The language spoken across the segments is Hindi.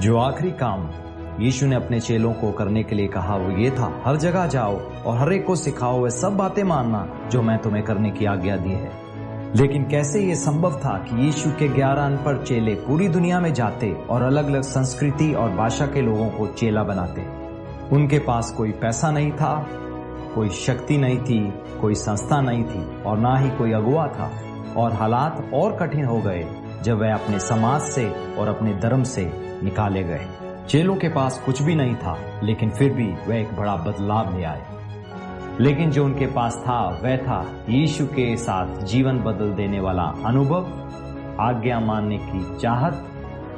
जो आखिरी काम यीशु ने अपने चेलों को करने के लिए कहा वो ये था, हर जगह जाओ और हर एक को सिखाओ वे सब बातें मानना जो मैं तुम्हें करने की आज्ञा दी है। लेकिन कैसे ये संभव था कि यीशु के 11 अनपढ़ चेले पूरी दुनिया में जाते और अलग अलग संस्कृति और भाषा के लोगों को चेला बनाते? उनके पास कोई पैसा नहीं था, कोई शक्ति नहीं थी, कोई संस्था नहीं थी और ना ही कोई अगुवा था। और हालात और कठिन हो गए जब वह अपने समाज से और अपने धर्म से निकाले गए। चेलों के पास कुछ भी नहीं था, लेकिन फिर भी वह एक बड़ा बदलाव ले आए। लेकिन जो उनके पास था वह था यीशु के साथ जीवन बदल देने वाला अनुभव, आज्ञा मानने की चाहत,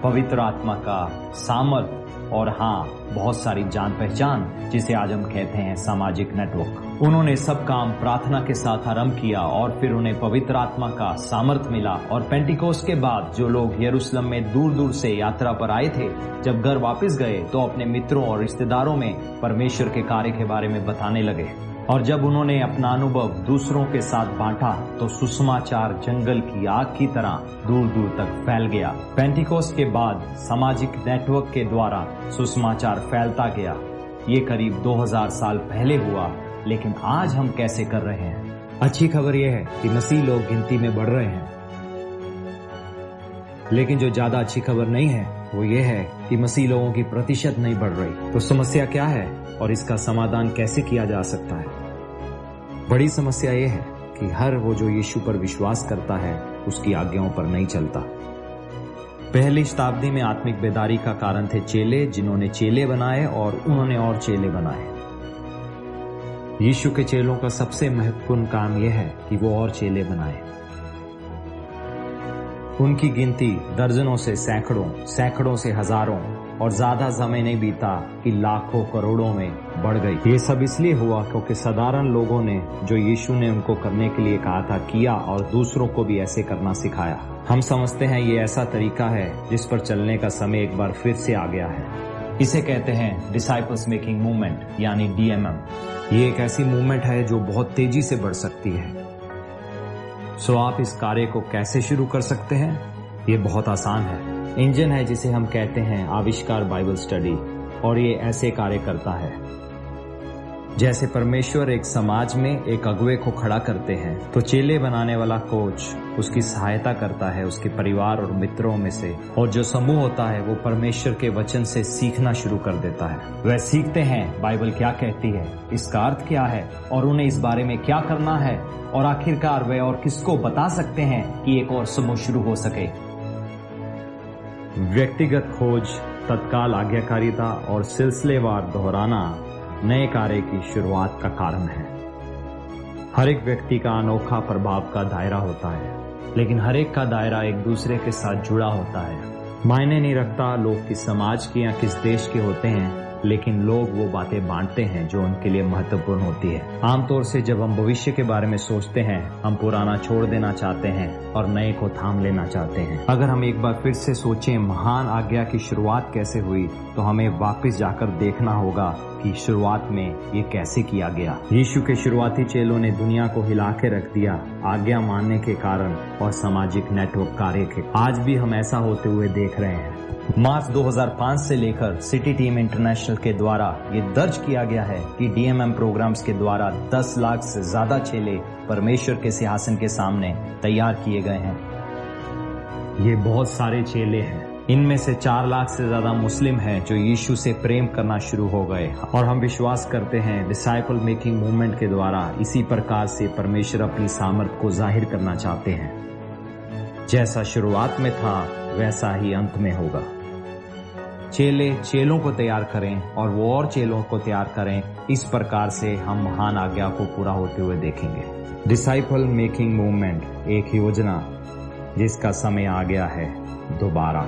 पवित्र आत्मा का सामर्थ और हाँ, बहुत सारी जान पहचान, जिसे आज हम कहते हैं सामाजिक नेटवर्क। उन्होंने सब काम प्रार्थना के साथ आरंभ किया और फिर उन्हें पवित्र आत्मा का सामर्थ मिला। और पेंटिकोस्ट के बाद जो लोग यरूशलेम में दूर दूर से यात्रा पर आए थे, जब घर वापस गए तो अपने मित्रों और रिश्तेदारों में परमेश्वर के कार्य के बारे में बताने लगे। और जब उन्होंने अपना अनुभव दूसरों के साथ बांटा तो सुसमाचार जंगल की आग की तरह दूर दूर तक फैल गया। पेंटिकोस्ट के बाद सामाजिक नेटवर्क के द्वारा सुसमाचार फैलता गया। ये करीब 2000 साल पहले हुआ, लेकिन आज हम कैसे कर रहे हैं? अच्छी खबर यह है कि मसीह लोग गिनती में बढ़ रहे हैं, लेकिन जो ज्यादा अच्छी खबर नहीं है वो ये है कि मसीह लोगों की प्रतिशत नहीं बढ़ रही। तो समस्या क्या है और इसका समाधान कैसे किया जा सकता है? बड़ी समस्या ये है कि हर वो जो यीशु पर विश्वास करता है उसकी आज्ञाओं पर नहीं चलता। पहली शताब्दी में आत्मिक बेदारी का कारण थे चेले, जिन्होंने चेले बनाए और उन्होंने और चेले बनाए। यीशु के चेलों का सबसे महत्वपूर्ण काम यह है कि वो और चेले बनाए। उनकी गिनती दर्जनों से सैकड़ों, सैकड़ों से हजारों और ज्यादा समय नहीं बीता कि लाखों करोड़ों में बढ़ गई। ये सब इसलिए हुआ क्योंकि साधारण लोगों ने जो यीशु ने उनको करने के लिए कहा था किया और दूसरों को भी ऐसे करना सिखाया। हम समझते हैं ये ऐसा तरीका है जिस पर चलने का समय एक बार फिर से आ गया है। इसे कहते हैं डिसाइपल्स मेकिंग मूवमेंट, यानी DMM। ये एक ऐसी मूवमेंट है जो बहुत तेजी से बढ़ सकती है। सो आप इस कार्य को कैसे शुरू कर सकते हैं? ये बहुत आसान है। इंजन है जिसे हम कहते हैं आविष्कार बाइबल स्टडी, और ये ऐसे कार्य करता है जैसे परमेश्वर एक समाज में एक अगुवे को खड़ा करते हैं तो चेले बनाने वाला कोच उसकी सहायता करता है उसके परिवार और मित्रों में से, और जो समूह होता है वो परमेश्वर के वचन से सीखना शुरू कर देता है। वह सीखते हैं बाइबल क्या कहती है, इसका अर्थ क्या है और उन्हें इस बारे में क्या करना है, और आखिरकार वे और किसको बता सकते हैं कि एक और समूह शुरू हो सके। व्यक्तिगत खोज, तत्काल आज्ञाकारिता और सिलसिलेवार दोहराना नए कार्य की शुरुआत का कारण है। हर एक व्यक्ति का अनोखा प्रभाव का दायरा होता है, लेकिन हर एक का दायरा एक दूसरे के साथ जुड़ा होता है। मायने नहीं रखता लोग किस समाज के या किस देश के होते हैं, लेकिन लोग वो बातें बांटते हैं जो उनके लिए महत्वपूर्ण होती है। आमतौर से जब हम भविष्य के बारे में सोचते हैं, हम पुराना छोड़ देना चाहते हैं और नए को थाम लेना चाहते हैं। अगर हम एक बार फिर से सोचें महान आज्ञा की शुरुआत कैसे हुई, तो हमें वापस जाकर देखना होगा कि शुरुआत में ये कैसे किया गया। यीशु के शुरुआती चेलों ने दुनिया को हिला के रख दिया आज्ञा मानने के कारण और सामाजिक नेटवर्क कार्य के। आज भी हम ऐसा होते हुए देख रहे हैं। मार्च 2005 से लेकर सिटी टीम इंटरनेशनल के द्वारा ये दर्ज किया गया है कि DMM प्रोग्राम्स के द्वारा 10 लाख से ज्यादा चेले परमेश्वर के सिंहासन के सामने तैयार किए गए हैं। ये बहुत सारे चेले हैं। इनमें से 4 लाख से ज्यादा मुस्लिम हैं जो यीशु से प्रेम करना शुरू हो गए, और हम विश्वास करते हैं डिसाइपल मेकिंग मूवमेंट के द्वारा इसी प्रकार से परमेश्वर अपनी सामर्थ को जाहिर करना चाहते हैं। जैसा शुरुआत में था वैसा ही अंत में होगा। चेले चेलों को तैयार करें और वो और चेलों को तैयार करें। इस प्रकार से हम महान आज्ञा को पूरा होते हुए देखेंगे। डिसाइपल मेकिंग मूवमेंट एक योजना जिसका समय आ गया है दोबारा।